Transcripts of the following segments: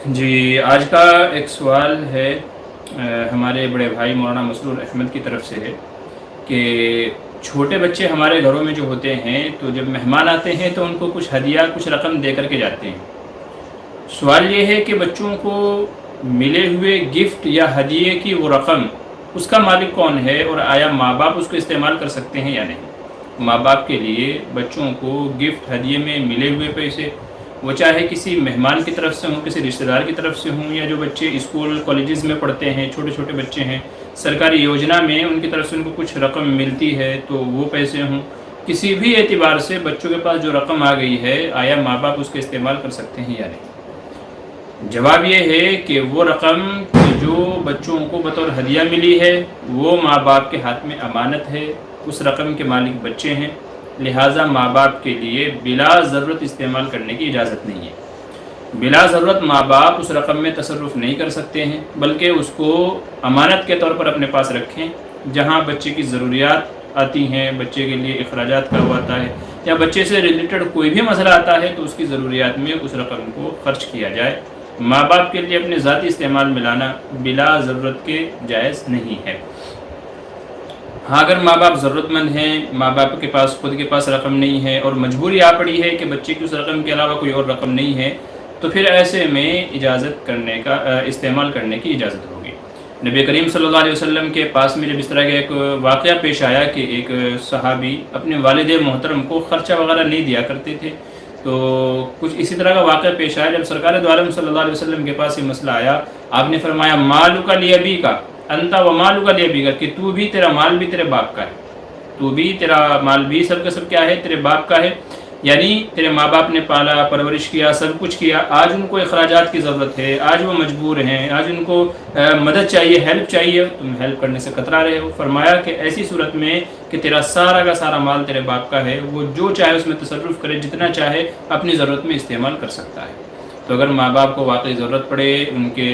جی، آج کا ایک سوال ہے ہمارے بڑے بھائی مولانا مسرور احمد کی طرف سے ہے کہ چھوٹے بچے ہمارے گھروں میں جو ہوتے ہیں تو جب مہمان آتے ہیں تو ان کو کچھ ہدیہ کچھ رقم دے کر کے جاتے ہیں۔ سوال یہ ہے کہ بچوں کو ملے ہوئے گفٹ یا ہدیے کی وہ رقم اس کا مالک کون ہے، اور آیا ماں باپ اس کو استعمال کر سکتے ہیں یا نہیں؟ ماں باپ کے لیے بچوں کو گفٹ ہدیے میں ملے ہوئے پیسے، وہ چاہے کسی مہمان کی طرف سے ہوں، کسی رشتہ دار کی طرف سے ہوں، یا جو بچے اسکول کالجز میں پڑھتے ہیں، چھوٹے چھوٹے بچے ہیں، سرکاری یوجنا میں ان کی طرف سے ان کو کچھ رقم ملتی ہے تو وہ پیسے ہوں، کسی بھی اعتبار سے بچوں کے پاس جو رقم آ گئی ہے آیا ماں باپ اس کا استعمال کر سکتے ہیں یا نہیں؟ جواب یہ ہے کہ وہ رقم جو بچوں کو بطور ہدیہ ملی ہے وہ ماں باپ کے ہاتھ میں امانت ہے، اس رقم کے مالک بچے ہیں، لہٰذا ماں باپ کے لیے بلا ضرورت استعمال کرنے کی اجازت نہیں ہے۔ بلا ضرورت ماں باپ اس رقم میں تصرف نہیں کر سکتے ہیں، بلکہ اس کو امانت کے طور پر اپنے پاس رکھیں۔ جہاں بچے کی ضروریات آتی ہیں، بچے کے لیے اخراجات کا ہوا آتا ہے، یا بچے سے ریلیٹڈ کوئی بھی مسئلہ آتا ہے تو اس کی ضروریات میں اس رقم کو خرچ کیا جائے۔ ماں باپ کے لیے اپنے ذاتی استعمال میں لانا بلا ضرورت کے جائز نہیں ہے۔ ہاں، اگر ماں باپ ضرورت مند ہیں، ماں باپ کے پاس خود کے پاس رقم نہیں ہے اور مجبوری آ پڑی ہے کہ بچے کی اس رقم کے علاوہ کوئی اور رقم نہیں ہے، تو پھر ایسے میں استعمال کرنے کی اجازت ہوگی۔ نبی کریم صلی اللہ علیہ وسلم کے پاس میں جب اس طرح کا ایک واقعہ پیش آیا کہ ایک صحابی اپنے والد محترم کو خرچہ وغیرہ نہیں دیا کرتے تھے، تو کچھ اسی طرح کا واقعہ پیش آیا۔ جب سرکار دو عالم صلی اللہ علیہ وسلم کے پاس یہ مسئلہ آیا، آپ نے فرمایا مالک لابی کا انتا و مالک لابی کا، کہ تو بھی، تیرا مال بھی تیرے باپ کا ہے، تو بھی، تیرا مال بھی سب کا سب کیا ہے، تیرے باپ کا ہے۔ یعنی تیرے ماں باپ نے پالا، پرورش کیا، سب کچھ کیا، آج ان کو اخراجات کی ضرورت ہے، آج وہ مجبور ہیں، آج ان کو مدد چاہیے، ہیلپ چاہیے، تم ہیلپ کرنے سے کترا رہے ہو۔ فرمایا کہ ایسی صورت میں کہ تیرا سارا کا سارا مال تیرے باپ کا ہے، وہ جو چاہے اس میں تصرف کرے، جتنا چاہے اپنی ضرورت میں استعمال کر سکتا ہے۔ تو اگر ماں باپ کو واقعی ضرورت پڑے، ان کے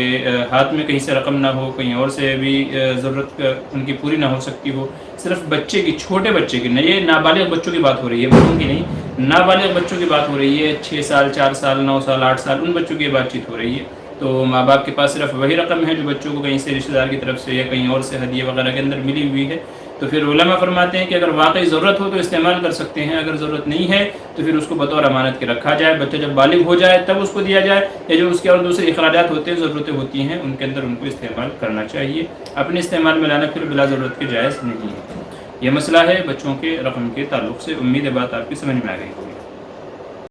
ہاتھ میں کہیں سے رقم نہ ہو، کہیں اور سے بھی ضرورت ان کی پوری نہ ہو سکتی ہو، صرف بچے کی، چھوٹے بچے کی، یہ نابالغ بچوں کی بات ہو رہی ہے، بڑوں کی نہیں، نابالغ بچوں کی بات ہو رہی ہے، 6 سال، 4 سال، 9 سال، 8 سال، ان بچوں کی بات چیت ہو رہی ہے۔ تو ماں باپ کے پاس صرف وہی رقم ہے جو بچوں کو کہیں سے رشتہ دار کی طرف سے یا کہیں اور سے ہدیے وغیرہ کے اندر ملی ہوئی ہے۔ تو پھر علماء فرماتے ہیں کہ اگر واقعی ضرورت ہو تو استعمال کر سکتے ہیں، اگر ضرورت نہیں ہے تو پھر اس کو بطور امانت کے رکھا جائے، بچہ جب بالغ ہو جائے تب اس کو دیا جائے، یا جو اس کے اور دوسرے اخراجات ہوتے ہیں، ضرورتیں ہوتی ہیں، ان کے اندر ان کو استعمال کرنا چاہیے۔ اپنے استعمال میں لانا پھر بلا ضرورت کے جائز نہیں ہے۔ یہ مسئلہ ہے بچوں کے رقم کے تعلق سے۔ امید ہے بات آپ کی سمجھ میں آ گئی ہوگی۔